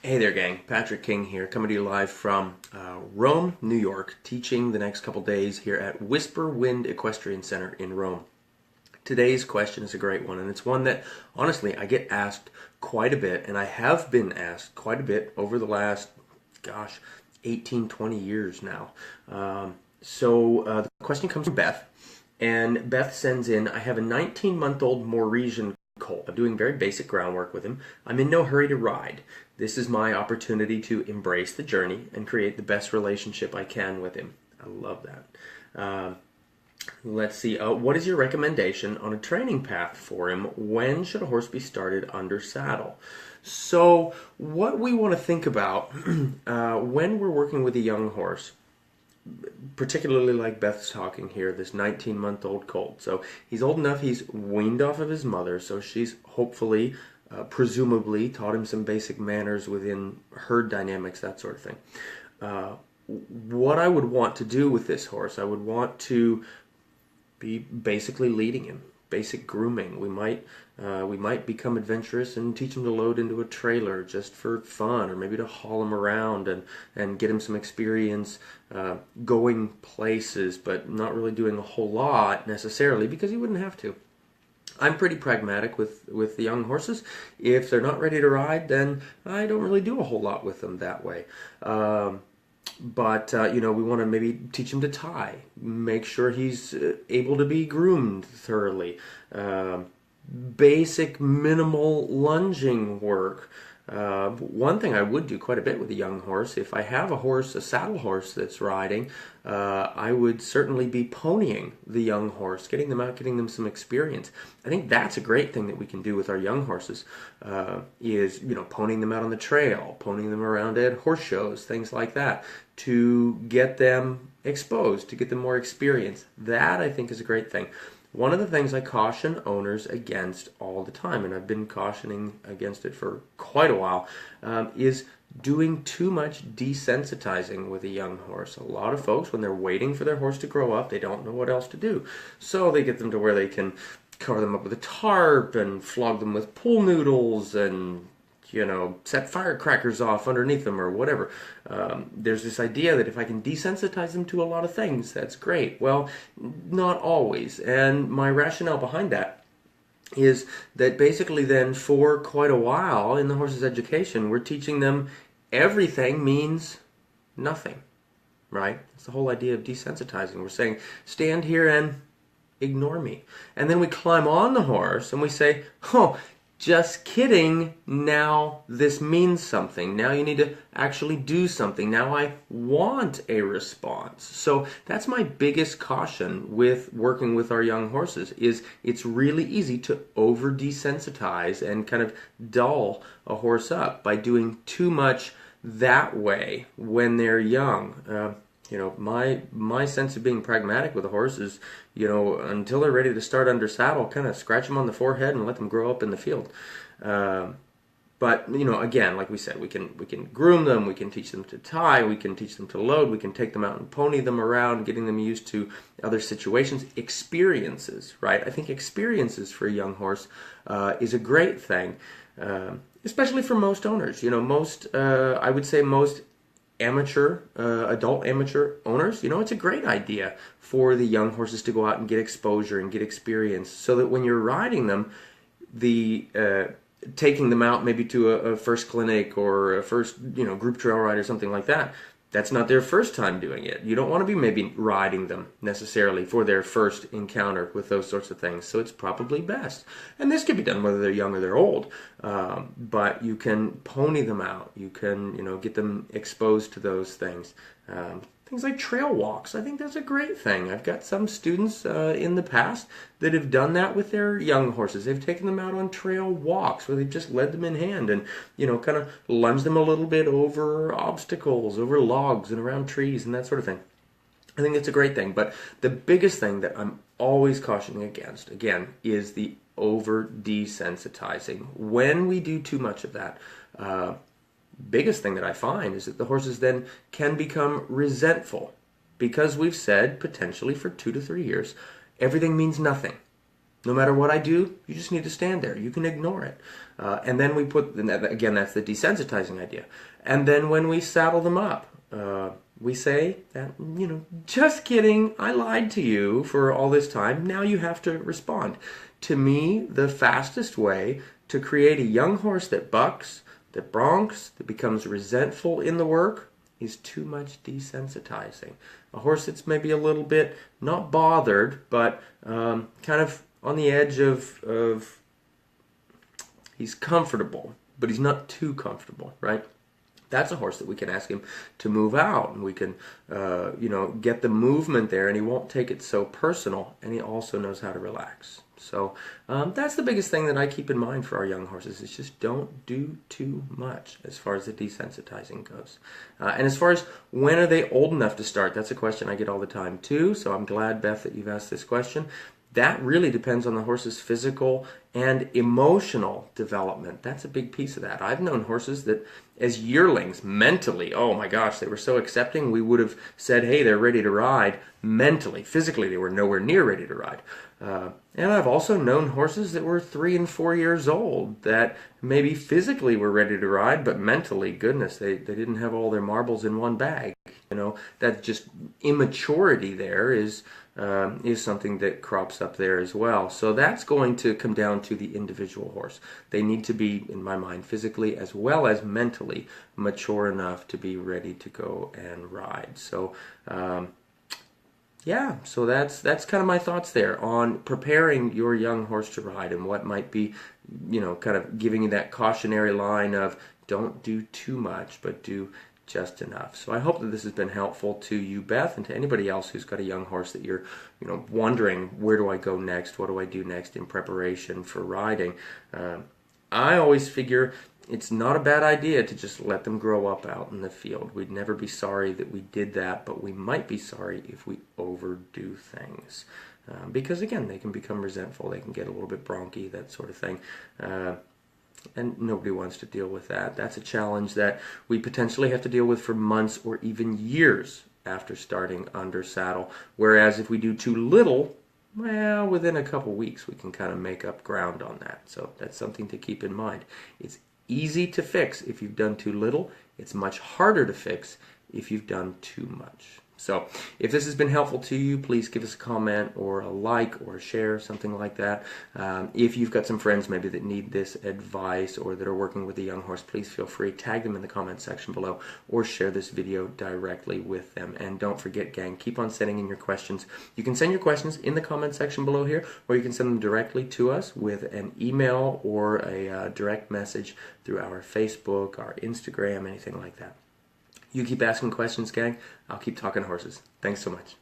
Hey there, gang. Patrick King here, coming to you live from Rome, New York, teaching the next couple days here at Whisper Wind Equestrian Center in Rome. Today's question is a great one, and it's one that, honestly, I get asked quite a bit, and I have been asked quite a bit over the last, 18, 20 years now. The question comes from Beth, and Beth sends in, I have a 19-month-old Mauritian colt. I'm doing very basic groundwork with him. I'm in no hurry to ride. This is my opportunity to embrace the journey and create the best relationship I can with him. I love that. Let's see. What is your recommendation on a training path for him? When should a horse be started under saddle? So what we want to think about when we're working with a young horse, particularly like Beth's talking here, this 19-month-old colt. So he's old enough, he's weaned off of his mother, so she's hopefully, presumably, taught him some basic manners within herd dynamics, that sort of thing. What I would want to do with this horse, I would want to be basically leading him, basic grooming. We might become adventurous and teach him to load into a trailer just for fun, or maybe to haul him around and get him some experience going places, but not really doing a whole lot necessarily because he wouldn't have to. I'm pretty pragmatic with the young horses. If they're not ready to ride, then I don't really do a whole lot with them that way. But we want to maybe teach him to tie, make sure he's able to be groomed thoroughly. Basic minimal lunging work. One thing I would do quite a bit with a young horse, if I have a saddle horse that's riding, I would certainly be ponying the young horse, getting them out, getting them some experience. I think that's a great thing that we can do with our young horses, is ponying them out on the trail, ponying them around at horse shows, things like that, to get them exposed, to get them more experience. That, I think, is a great thing. One of the things I caution owners against all the time, and I've been cautioning against it for quite a while, is doing too much desensitizing with a young horse. A lot of folks, when they're waiting for their horse to grow up, they don't know what else to do. So they get them to where they can cover them up with a tarp and flog them with pool noodles and set firecrackers off underneath them or whatever. There's this idea that if I can desensitize them to a lot of things, that's great. Well, not always. And my rationale behind that is that basically then for quite a while in the horse's education, we're teaching them everything means nothing, right? It's the whole idea of desensitizing. We're saying, stand here and ignore me. And then we climb on the horse and we say, oh, just kidding, now this means something. Now you need to actually do something. Now I want a response. So that's my biggest caution with working with our young horses, is it's really easy to over desensitize and kind of dull a horse up by doing too much that way when they're young. My sense of being pragmatic with a horse is, until they're ready to start under saddle, kind of scratch them on the forehead and let them grow up in the field. But again, like we said, we can groom them, we can teach them to tie, we can teach them to load, we can take them out and pony them around, getting them used to other situations, experiences, right? I think experiences for a young horse is a great thing, especially for most owners. I would say most adult amateur owners, it's a great idea for the young horses to go out and get exposure and get experience, so that when you're riding them, taking them out maybe to a first clinic or a first, group trail ride or something like that, that's not their first time doing it. You don't want to be maybe riding them necessarily for their first encounter with those sorts of things. So it's probably best. And this can be done whether they're young or they're old. But you can pony them out. You can, get them exposed to those things. Things like trail walks. I think that's a great thing. I've got some students in the past that have done that with their young horses. They've taken them out on trail walks where they've just led them in hand and, kind of lunged them a little bit over obstacles, over logs and around trees and that sort of thing. I think that's a great thing. But the biggest thing that I'm always cautioning against, again, is the over desensitizing. When we do too much of that, biggest thing that I find is that the horses then can become resentful because we've said potentially for 2 to 3 years everything means nothing. No matter what I do, you just need to stand there. You can ignore it. And then we put, again, that's the desensitizing idea. And then when we saddle them up, we say that, just kidding, I lied to you for all this time. Now you have to respond. To me, the fastest way to create a young horse that bucks, that bronks, that becomes resentful in the work is too much desensitizing. A horse that's maybe a little bit not bothered, but kind of on the edge of he's comfortable, but he's not too comfortable, right? That's a horse that we can ask him to move out, and we can, get the movement there, and he won't take it so personal, and he also knows how to relax. So that's the biggest thing that I keep in mind for our young horses, is just don't do too much as far as the desensitizing goes. And as far as when are they old enough to start, that's a question I get all the time too, so I'm glad, Beth, that you've asked this question. That really depends on the horse's physical and emotional development. That's a big piece of that. I've known horses that as yearlings, mentally, oh my gosh, they were so accepting, we would have said, hey, they're ready to ride. Mentally, physically, they were nowhere near ready to ride. And I've also known horses that were 3 and 4 years old that maybe physically were ready to ride, but mentally, goodness, they didn't have all their marbles in one bag. That just immaturity there is something that crops up there as well. So that's going to come down to the individual horse. They need to be, in my mind, physically as well as mentally mature enough to be ready to go and ride. So so that's kind of my thoughts there on preparing your young horse to ride, and what might be, kind of giving you that cautionary line of don't do too much, but do just enough. So I hope that this has been helpful to you, Beth, and to anybody else who's got a young horse that you're, wondering, where do I go next? What do I do next in preparation for riding? I always figure it's not a bad idea to just let them grow up out in the field. We'd never be sorry that we did that, but we might be sorry if we overdo things. Because again, they can become resentful, they can get a little bit bronky, that sort of thing. And nobody wants to deal with that. That's a challenge that we potentially have to deal with for months or even years after starting under saddle. Whereas if we do too little, well, within a couple weeks we can kind of make up ground on that. So that's something to keep in mind. It's easy to fix if you've done too little. It's much harder to fix if you've done too much. So if this has been helpful to you, please give us a comment or a like or a share, something like that. If you've got some friends maybe that need this advice or that are working with a young horse, please feel free, tag them in the comment section below or share this video directly with them. And don't forget, gang, keep on sending in your questions. You can send your questions in the comment section below here, or you can send them directly to us with an email or a direct message through our Facebook, our Instagram, anything like that. You keep asking questions, gang. I'll keep talking horses. Thanks so much.